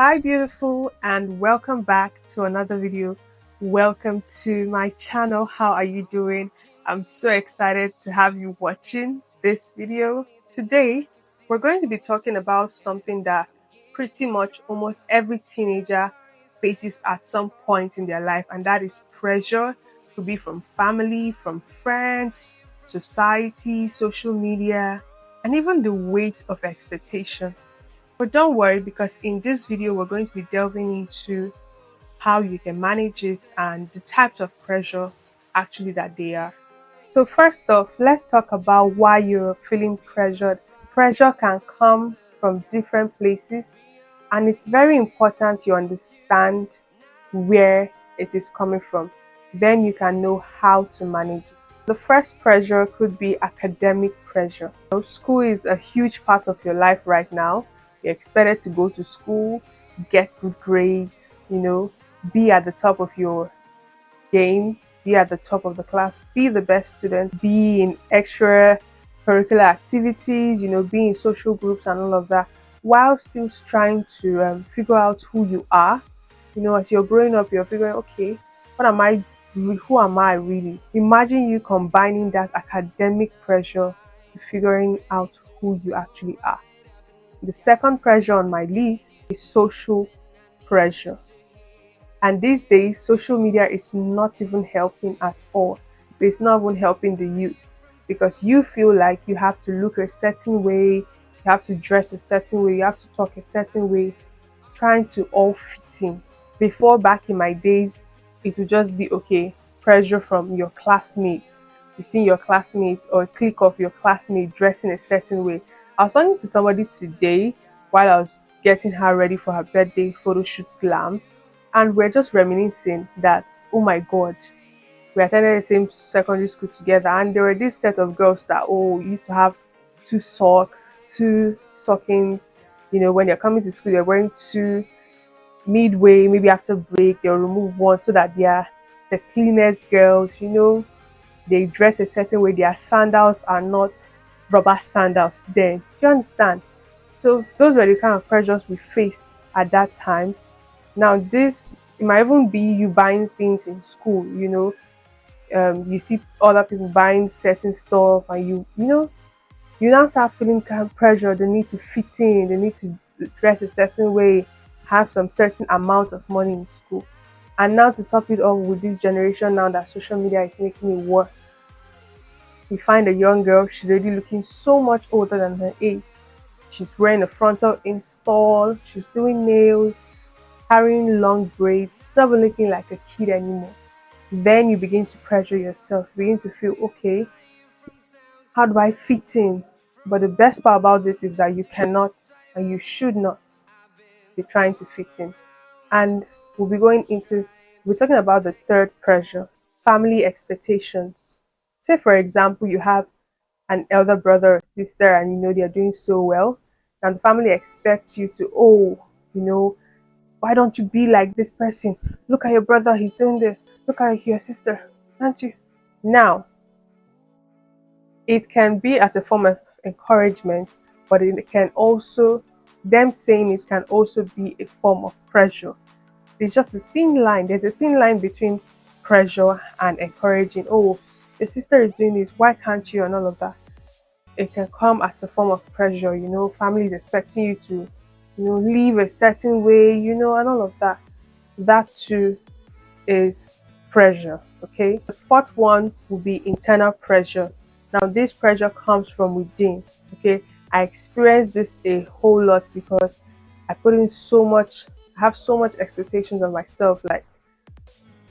Hi beautiful, and welcome back to another video. Welcome to my channel. How are you doing? I'm so excited to have you watching this video. Today we're going to be talking about something that pretty much almost every teenager faces at some point in their life, and that is pressure. It could be from family, from friends, society, social media, and even the weight of expectation. But don't worry, because in this video, we're going to be delving into how you can manage it and the types of pressure actually that they are. So, first off, let's talk about why you're feeling pressured. Pressure can come from different places, and it's very important you understand where it is coming from. Then you can know how to manage it. The first pressure could be academic pressure. School is a huge part of your life right now. You're expected to go to school, get good grades, be at the top of your game, be at the top of the class, be the best student, be in extra curricular activities, be in social groups and all of that, while still trying to figure out who you are. As you're growing up, you're figuring, okay, what am I? Who am I really? Imagine you combining that academic pressure to figuring out who you actually are. The second pressure on my list is social pressure. And these days, social media is not even helping at all. It's not even helping the youth because you feel like you have to look a certain way, you have to dress a certain way, you have to talk a certain way, trying to all fit in. Before, back in my days, it would just be okay, pressure from your classmates. You see your classmates or a clique of your classmates dressing a certain way. I was talking to somebody today while I was getting her ready for her birthday photo shoot glam, and we're just reminiscing that, oh my god, we attended the same secondary school together, and there were this set of girls that used to have two socks, two stockings. When they're coming to school, they're wearing two. Midway, maybe after break, they'll remove one so that they are the cleanest girls. They dress a certain way. Their sandals are not rubber sandals. Then, do you understand? So those were the kind of pressures we faced at that time. Now, this it might even be you buying things in school. You see other people buying certain stuff, and you now start feeling kind of pressure. They need to fit in. They need to dress a certain way, have some certain amount of money in school. And now to top it off with this generation now that social media is making it worse. You find a young girl, she's already looking so much older than her age. She's wearing a frontal install, she's doing nails, carrying long braids, she's not even looking like a kid anymore. Then you begin to pressure yourself, begin to feel, okay, how do I fit in? But the best part about this is that you cannot and you should not be trying to fit in. And we're talking about the third pressure, family expectations. Say, for example, you have an elder brother or sister and they're doing so well, and the family expects you to, why don't you be like this person? Look at your brother, he's doing this. Look at your sister, aren't you? Now, it can be as a form of encouragement, but it can also, them saying it can also be a form of pressure. There's just a thin line. There's a thin line between pressure and encouraging. Oh, your sister is doing this, why can't you? And all of that. It can come as a form of pressure. Family is expecting you to, live a certain way, and all of that. That too is pressure. Okay. The fourth one will be internal pressure. Now, this pressure comes from within. Okay. I experienced this a whole lot because I put in so much, I have so much expectations of myself. Like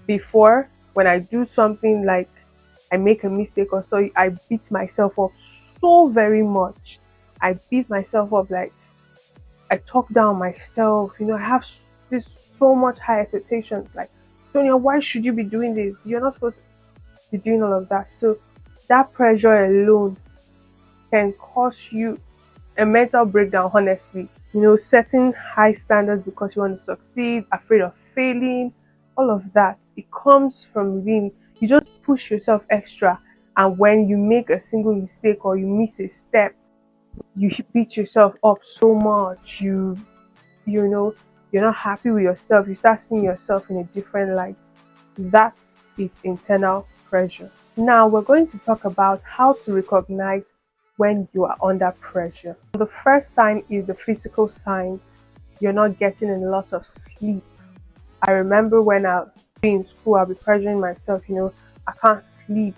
before, when I do something like I make a mistake or so, I beat myself up so very much. I beat myself up, like I talk down myself. I have this so much high expectations. Like, Sonia, why should you be doing this? You're not supposed to be doing all of that. So that pressure alone can cause you a mental breakdown, honestly. Setting high standards because you want to succeed, afraid of failing, all of that. It comes from within. You just push yourself extra. And when you make a single mistake or you miss a step, you beat yourself up so much. You know, you're not happy with yourself, you start seeing yourself in a different light. That is internal pressure. Now we're going to talk about how to recognize when you are under pressure. The first sign is the physical signs. You're not getting a lot of sleep. I remember when I'll be in school, I'll be pressuring myself, I can't sleep.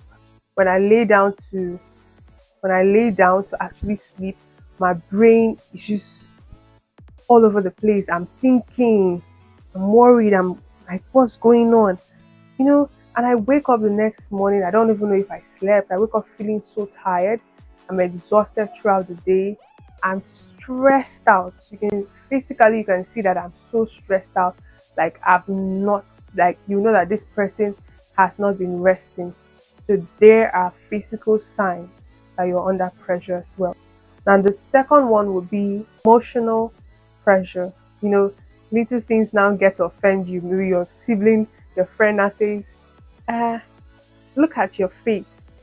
When I lay down to actually sleep, my brain is just all over the place. I'm thinking, I'm worried, I'm like, what's going on? And I wake up the next morning, I don't even know if I slept. I wake up feeling so tired. I'm exhausted throughout the day. I'm stressed out. You can see that I'm so stressed out. Like I've not, like, that this person has not been resting. So there are physical signs that you're under pressure as well. Now the second one would be emotional pressure. Little things now get to offend you. Maybe your sibling, your friend now says, uh, look at your face.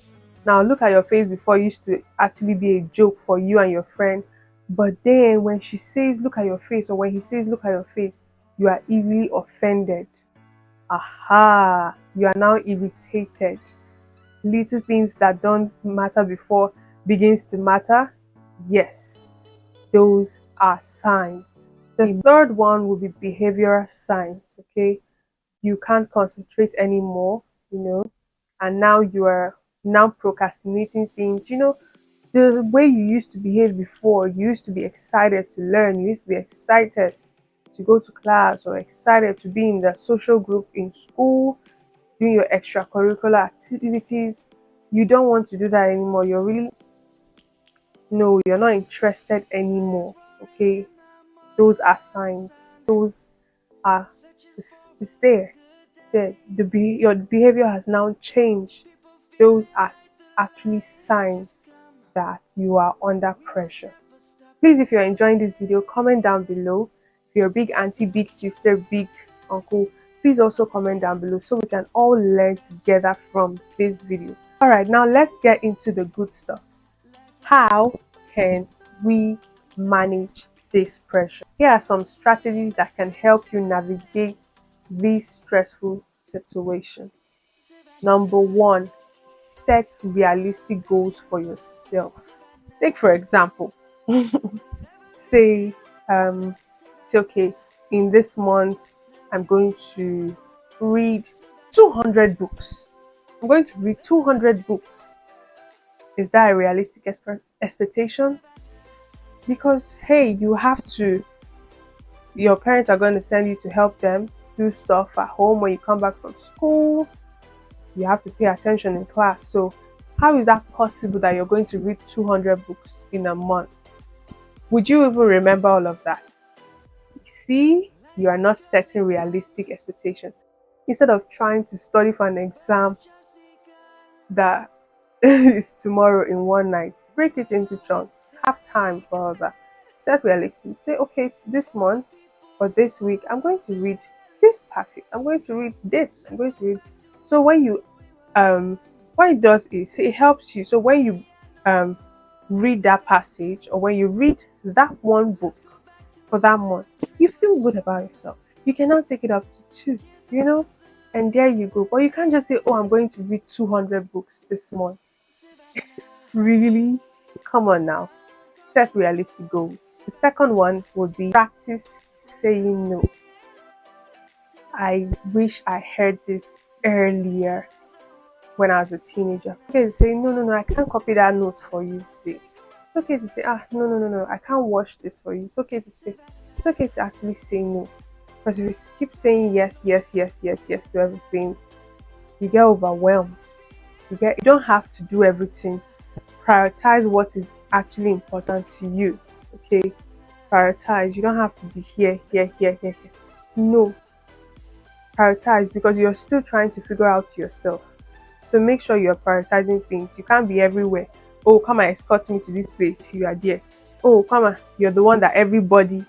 Now look at your face before used to actually be a joke for you and your friend. But then when she says look at your face, or when he says look at your face, you are easily offended. Aha, you are now irritated. Little things that don't matter before begins to matter. Yes, those are signs. The third one will be behavioral signs. Okay, you can't concentrate anymore, and now you are now procrastinating things. The way you used to behave before, you used to be excited to learn, you used to be excited to go to class, or excited to be in the social group in school, doing your extracurricular activities. You don't want to do that anymore. You're really, no, you're not interested anymore. Okay, those are signs. Those are, it's there. It's there. Your behavior has now changed. Those are actually signs that you are under pressure. Please, if you're enjoying this video, comment down below. If you're a big auntie, big sister, big uncle, please also comment down below so we can all learn together from this video. All right, now let's get into the good stuff. How can we manage this pressure? Here are some strategies that can help you navigate these stressful situations. Number one, set realistic goals for yourself. Take for example, say, okay, in this month, I'm going to read 200 books. I'm going to read 200 books. Is that a realistic expectation? Because, hey, your parents are going to send you to help them do stuff at home when you come back from school. You have to pay attention in class. So, how is that possible that you're going to read 200 books in a month? Would you even remember all of that? See, you are not setting realistic expectation. Instead of trying to study for an exam that is tomorrow in one night, break it into chunks. Have time for all that. Set realistic. Say, okay, this month or this week, I'm going to read this passage. I'm going to read this. I'm going to read. So when you what it does is it helps you. So when you read that passage, or when you read that one book for that month, you feel good about yourself. You can now take it up to two, and there you go. But you can't just say, oh, I'm going to read 200 books this month. Really? Come on now. Set realistic goals. The second one would be practice saying no. I wish I heard this earlier when I was a teenager. It's okay to say, no, no, no, I can't copy that note for you today. It's okay to say, no, no, no, no, I can't wash this for you. It's okay to actually say no. Because if you keep saying yes, yes, yes, yes, yes to everything, you get overwhelmed. You don't have to do everything. Prioritize what is actually important to you. Okay? Prioritize. You don't have to be here, here, here, here, here. No. Prioritize, because you're still trying to figure out yourself. So make sure you're prioritizing things. You can't be everywhere. Oh, come and escort me to this place. You are there. Oh, come on. You're the one that everybody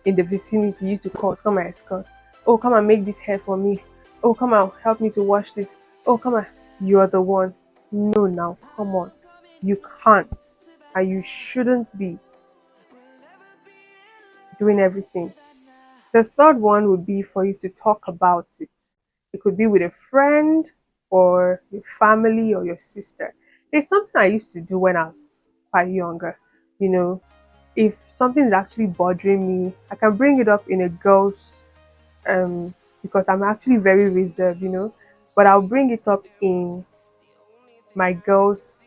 in the vicinity used to call. Come and escort. Oh, come and make this hair for me. Oh, come and help me to wash this. Oh, come on. You're the one. No, now. Come on. You can't. And you shouldn't be doing everything. The third one would be for you to talk about it. It could be with a friend or your family or your sister. There's something I used to do when I was quite younger. You know, if something is actually bothering me, I can bring it up in a girl's because I'm actually very reserved, but I'll bring it up in my girls,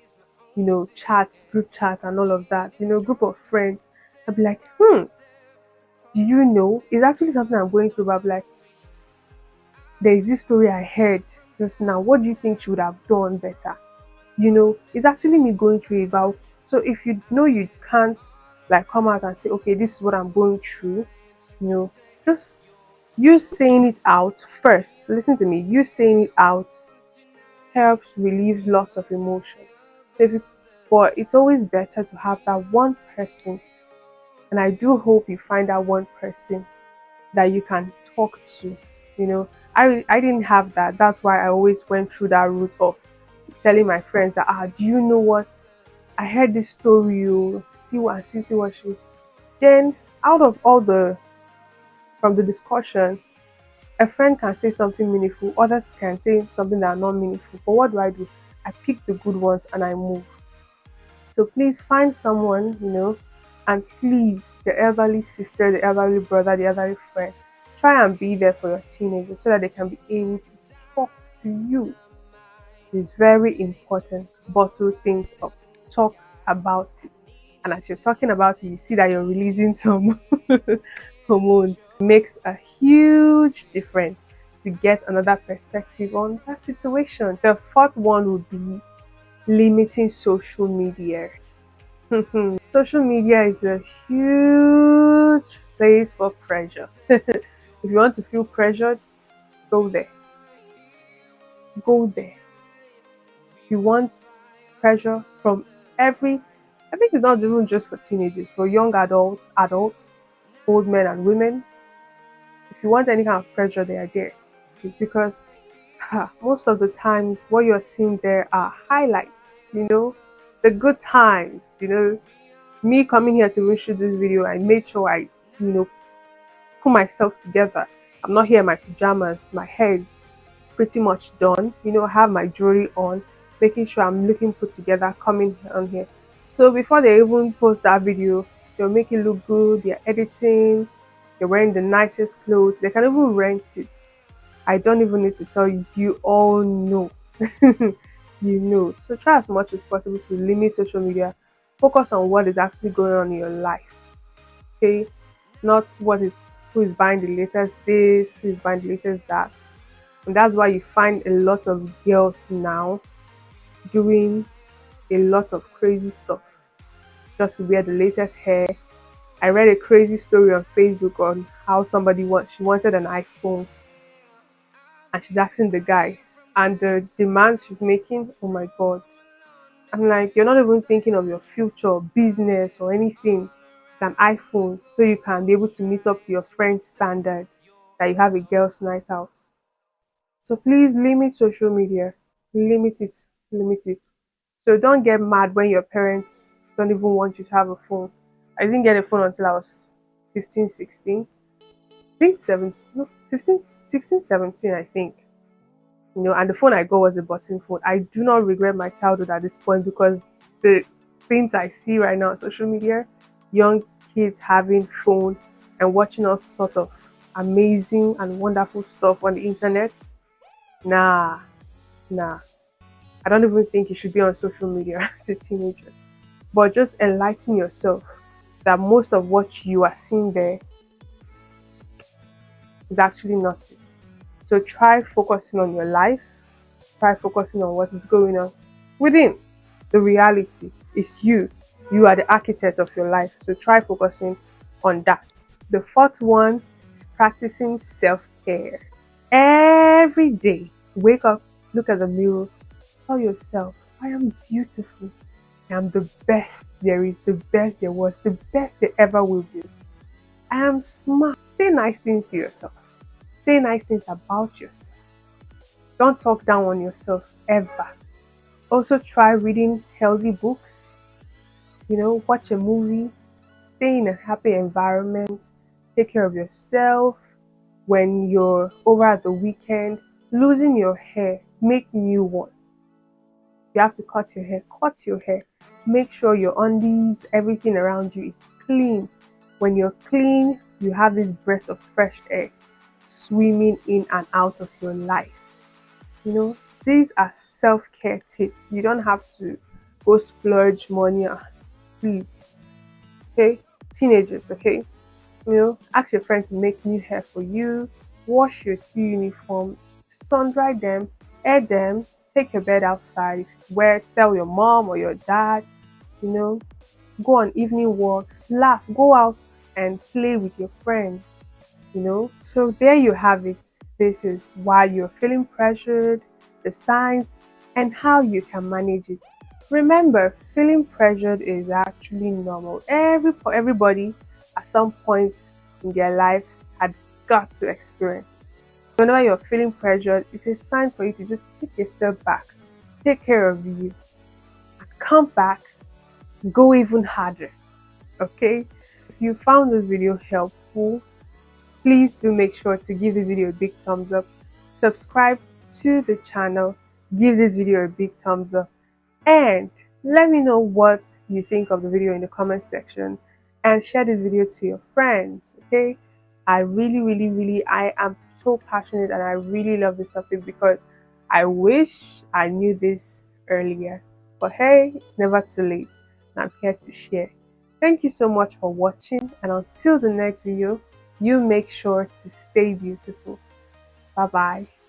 chat, group chat and all of that, group of friends. I'll be like, do you know? It's actually something I'm going through, but I'll be like, there's this story I heard just now. What do you think she would have done better? It's actually me going through it. But so if you know you can't like come out and say, okay, this is what I'm going through, just you saying it out first. Listen to me. You saying it out helps relieve lots of emotions. So but it's always better to have that one person, and I do hope you find that one person that you can talk to. I didn't have that. That's why I always went through that route of telling my friends that do you know what? I heard this story, you see what she then out of all the from the discussion, a friend can say something meaningful, others can say something that are not meaningful. But what do? I pick the good ones and I move. So please find someone, and please, the elderly sister, the elderly brother, the elderly friend, try and be there for your teenagers so that they can be able to talk to you. It's very important. Bottle things up. Talk about it. And as you're talking about it, you see that you're releasing some hormones. It makes a huge difference to get another perspective on that situation. The fourth one would be limiting social media. Social media is a huge place for pressure. If you want to feel pressured, go there. Go there. You want pressure from every I think it's not even just for teenagers, for young adults, old men and women. If you want any kind of pressure, they are there. Okay, because most of the times what you're seeing there are highlights, the good times, me coming here to shoot this video, I made sure I, put myself together. I'm not here in my pajamas. My hair is pretty much done. Have my jewelry on, making sure I'm looking put together, coming on here. So before they even post that video, they'll make it look good. They're editing. They're wearing the nicest clothes. They can even rent it. I don't even need to tell you. You all know. So try as much as possible to limit social media. Focus on what is actually going on in your life. Okay, not who is buying the latest this, who is buying the latest that. And that's why you find a lot of girls now doing a lot of crazy stuff just to wear the latest hair. I read a crazy story on Facebook on how she wanted an iPhone and she's asking the guy, and the demands she's making, oh my god. I'm like, you're not even thinking of your future, business or anything. It's an iPhone, so you can be able to meet up to your friend's standard that you have a girls' night out. So please limit social media. Limit it. Limit it. So don't get mad when your parents don't even want you to have a phone. I didn't get a phone until I was 15, 16. I think 17, no, 15, 16, 17, I think. And the phone I got was a button phone. I do not regret my childhood at this point because the things I see right now on social media, young kids having phone and watching all sort of amazing and wonderful stuff on the internet. Nah, nah. I don't even think you should be on social media as a teenager. But just enlighten yourself that most of what you are seeing there is actually not it. So try focusing on your life. Try focusing on what is going on within. The reality is you. You are the architect of your life. So try focusing on that. The fourth one is practicing self-care. Every day, wake up, look at the mirror, tell yourself, I am beautiful. I am the best there is, the best there was, the best there ever will be. I am smart. Say nice things to yourself. Say nice things about yourself. Don't talk down on yourself ever. Also try reading healthy books, watch a movie, stay in a happy environment, Take care of yourself. When you're over at the weekend, losing your hair, make new one. You have to cut your hair, cut your hair. Make sure your undies, everything around you is clean. When you're clean, you have this breath of fresh air swimming in and out of your life. You know, these are self-care tips. You don't have to go splurge money. Please, okay? Teenagers, okay? Ask your friend to make new hair for you, wash your school uniform, sun dry them, air them, take your bed outside. If it's wet, tell your mom or your dad, you know, go on evening walks, laugh, go out and play with your friends. So there you have it. This is why you're feeling pressured, the signs, and how you can manage it. Remember, feeling pressured is actually normal. Everybody at some point in their life had got to experience it. Whenever you're feeling pressured, it's a sign for you to just take a step back, take care of you, and come back, go even harder. Okay? If you found this video helpful, please do make sure to give this video a big thumbs up, subscribe to the channel, give this video a big thumbs up, and let me know what you think of the video in the comment section, and share this video to your friends. Okay, I really I am so passionate and I really love this topic because I wish I knew this earlier, but hey, it's never too late and I'm here to share. Thank you so much for watching, and until the next video, you make sure to stay beautiful. Bye bye.